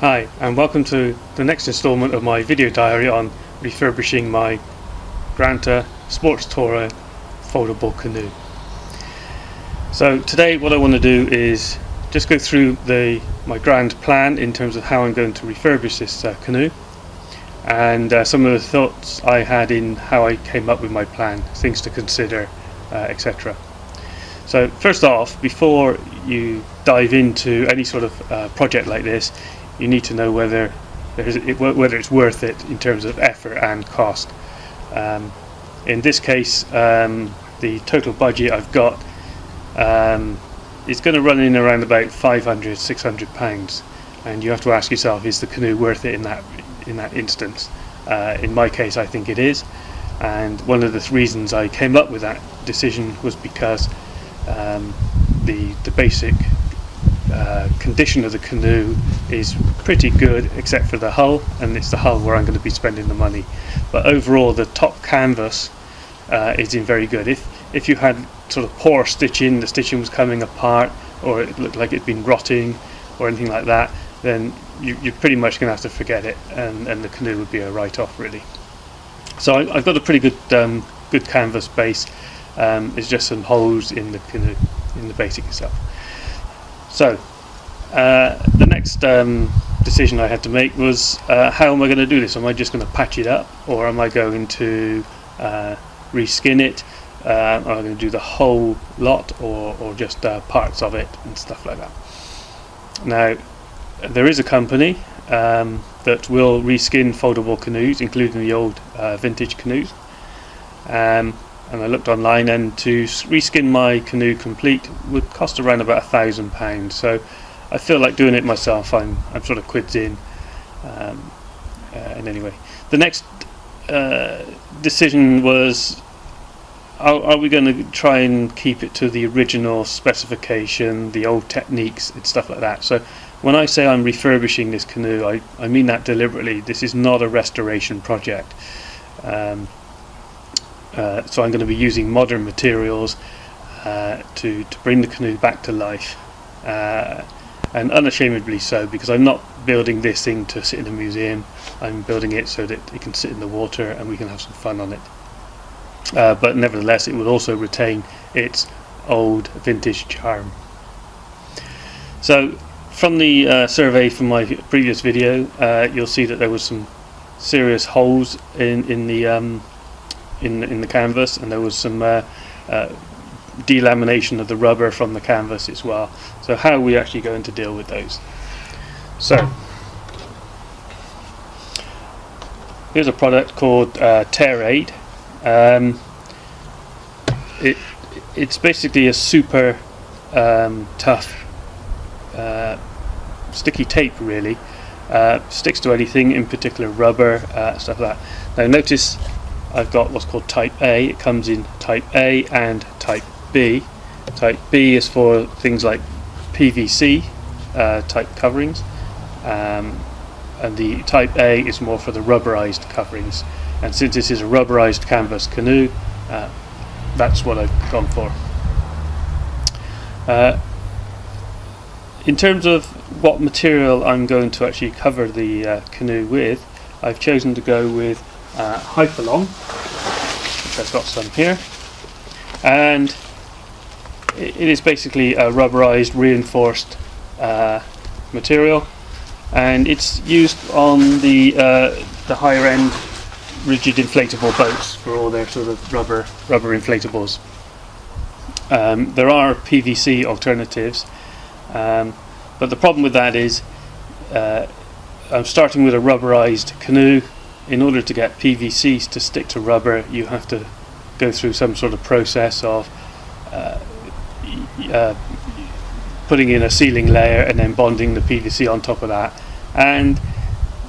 Hi, and welcome to the next installment of my video diary on refurbishing my Granta Sports Tourer foldable canoe. So today what I want to do is just go through my grand plan in terms of how I'm going to refurbish this canoe, and some of the thoughts I had in how I came up with my plan, things to consider, etc. So first off, before you dive into any sort of project like this, you need to know whether it's worth it in terms of effort and cost. In this case, the total budget I've got is going to run in around about £500–600, and you have to ask yourself, is the canoe worth it in that instance? In my case, I think it is, and one of the reasons I came up with that decision was because the basic condition of the canoe is pretty good, except for the hull, and it's the hull where I'm going to be spending the money. But overall, the top canvas is in very good. If you had sort of poor stitching, the stitching was coming apart, or it looked like it'd been rotting or anything like that, then you're pretty much going to have to forget it, and the canoe would be a write-off really. So I've got a pretty good canvas base. It's just some holes in the canoe, in the basic itself. So the next decision I had to make was, how am I going to do this? Am I just going to patch it up, or am I going to reskin it? Am I going to do the whole lot, or just parts of it and stuff like that? Now, there is a company that will reskin foldable canoes, including the old vintage canoes. And I looked online, and to reskin my canoe complete would cost around about £1,000. So I feel like doing it myself. I'm sort of quids in. And anyway, the next decision was, are we going to try and keep it to the original specification, the old techniques and stuff like that? So when I say I'm refurbishing this canoe, I mean that deliberately. This is not a restoration project. So I'm going to be using modern materials to bring the canoe back to life, and unashamedly so, because I'm not building this thing to sit in a museum. I'm building it so that it can sit in the water and we can have some fun on it. But nevertheless, it will also retain its old vintage charm. So from the survey from my previous video, you'll see that there was some serious holes in the canvas, and there was some delamination of the rubber from the canvas as well. So how are we actually going to deal with those? So here's a product called Tear-Aid. It's basically a super tough sticky tape, really. Sticks to anything, in particular rubber, stuff like that. Now notice I've got what's called Type A. It comes in Type A and Type B. Type B is for things like PVC type coverings, and the Type A is more for the rubberized coverings. And since this is a rubberized canvas canoe, that's what I've gone for. In terms of what material I'm going to actually cover the canoe with, I've chosen to go with Hypalon, which I've got some here, and it is basically a rubberized reinforced material, and it's used on the higher end rigid inflatable boats for all their sort of rubber inflatables. There are PVC alternatives, but the problem with that is I'm starting with a rubberized canoe. In order to get PVCs to stick to rubber, you have to go through some sort of process of putting in a sealing layer and then bonding the PVC on top of that. And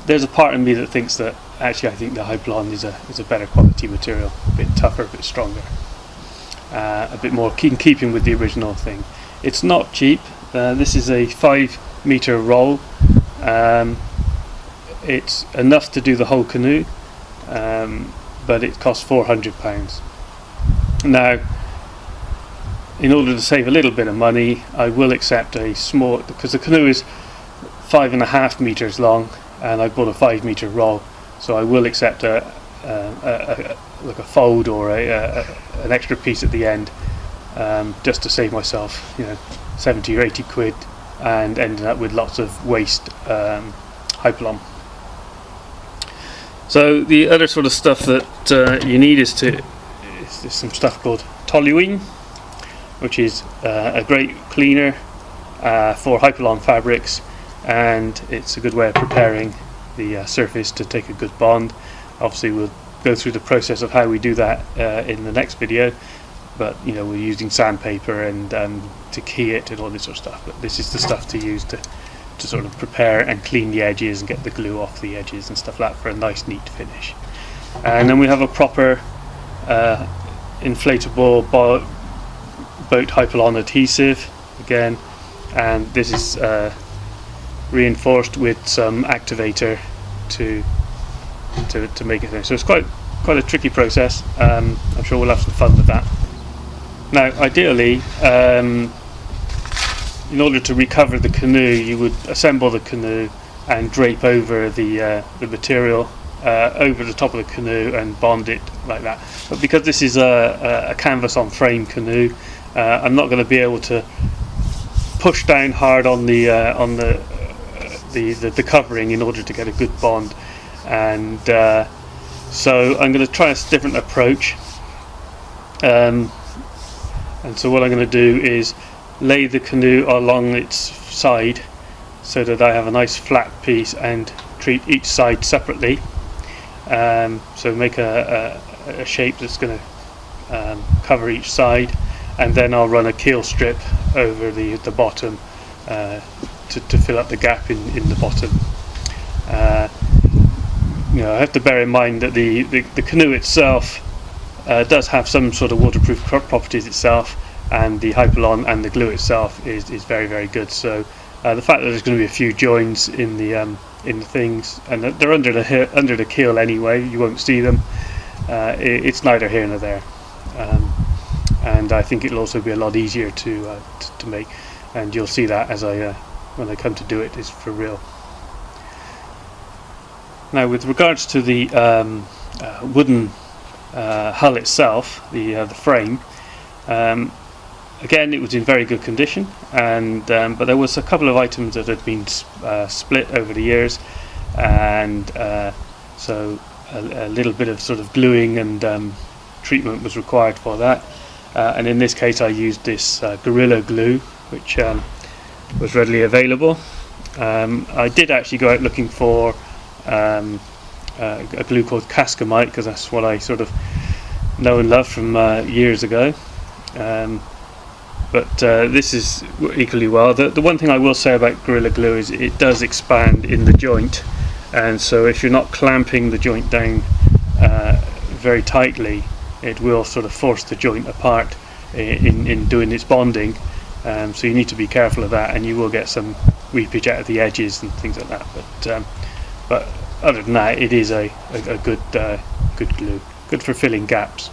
there's a part of me that thinks that actually I think the Hypalon is a better quality material, a bit tougher, a bit stronger, a bit more in keeping with the original thing. It's not cheap. This is a 5-meter roll. It's enough to do the whole canoe, but it costs £400. Now, in order to save a little bit of money, I will accept a small, because the canoe is 5.5 meters long, and I bought a 5 meter roll, so I will accept like a fold or an extra piece at the end, just to save myself 70 or 80 quid and ending up with lots of waste Hypalon. So the other sort of stuff that you need is some stuff called toluene, which is a great cleaner for Hypalon fabrics, and it's a good way of preparing the surface to take a good bond. Obviously we'll go through the process of how we do that in the next video, but we're using sandpaper and to key it and all this sort of stuff, but this is the stuff to use to sort of prepare and clean the edges and get the glue off the edges and stuff like that for a nice neat finish. And then we have a proper inflatable boat Hypalon adhesive again, and this is reinforced with some activator to make it there. So it's quite a tricky process. I'm sure we'll have some fun with that. Now ideally, in order to recover the canoe, you would assemble the canoe and drape over the material over the top of the canoe and bond it like that. But because this is a canvas on frame canoe, I'm not going to be able to push down hard on the covering in order to get a good bond, and so I'm going to try a different approach. And so what I'm going to do is lay the canoe along its side so that I have a nice flat piece and treat each side separately. So make a shape that's going to cover each side, and then I'll run a keel strip over the bottom to fill up the gap in the bottom. I have to bear in mind that the canoe itself does have some sort of waterproof properties itself, and the Hypalon and the glue itself is very, very good. So the fact that there's going to be a few joins in the things, and they're under the keel anyway, you won't see them. It's neither here nor there, and I think it'll also be a lot easier to make, and you'll see that as when I come to do it is for real. Now, with regards to the wooden hull itself, the frame, again, it was in very good condition, and but there was a couple of items that had been split over the years, and so a little bit of sort of gluing and treatment was required for that. And in this case, I used this Gorilla Glue, which was readily available. I did actually go out looking for a glue called Cascamite, because that's what I sort of know and love from years ago. But this is equally well. The one thing I will say about Gorilla Glue is it does expand in the joint, and so if you're not clamping the joint down very tightly, it will sort of force the joint apart in doing its bonding. So you need to be careful of that, and you will get some weepage out of the edges and things like that. But other than that, it is a good glue, good for filling gaps.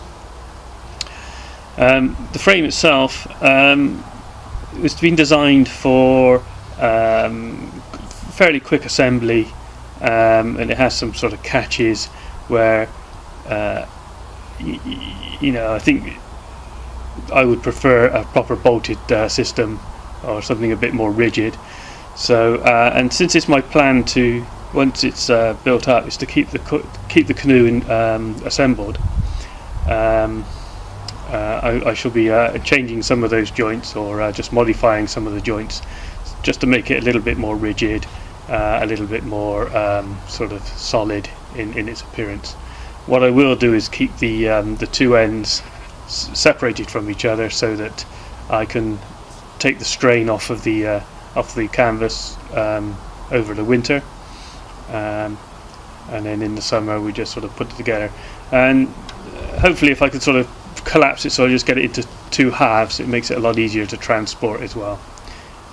The frame itself was been designed for fairly quick assembly, and it has some sort of catches where I think I would prefer a proper bolted system or something a bit more rigid. So and since it's my plan to, once it's built up, is to keep the canoe assembled, I shall be changing some of those joints, or just modifying some of the joints, just to make it a little bit more rigid, a little bit more sort of solid in its appearance. What I will do is keep the two ends separated from each other, so that I can take the strain off the canvas over the winter, and then in the summer we just sort of put it together. And hopefully, if I could sort of collapse it so I just get it into two halves, it makes it a lot easier to transport as well.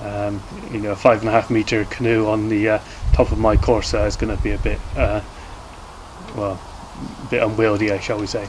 A 5.5 meter canoe on the top of my Corsa is going to be a bit, a bit unwieldy, shall we say.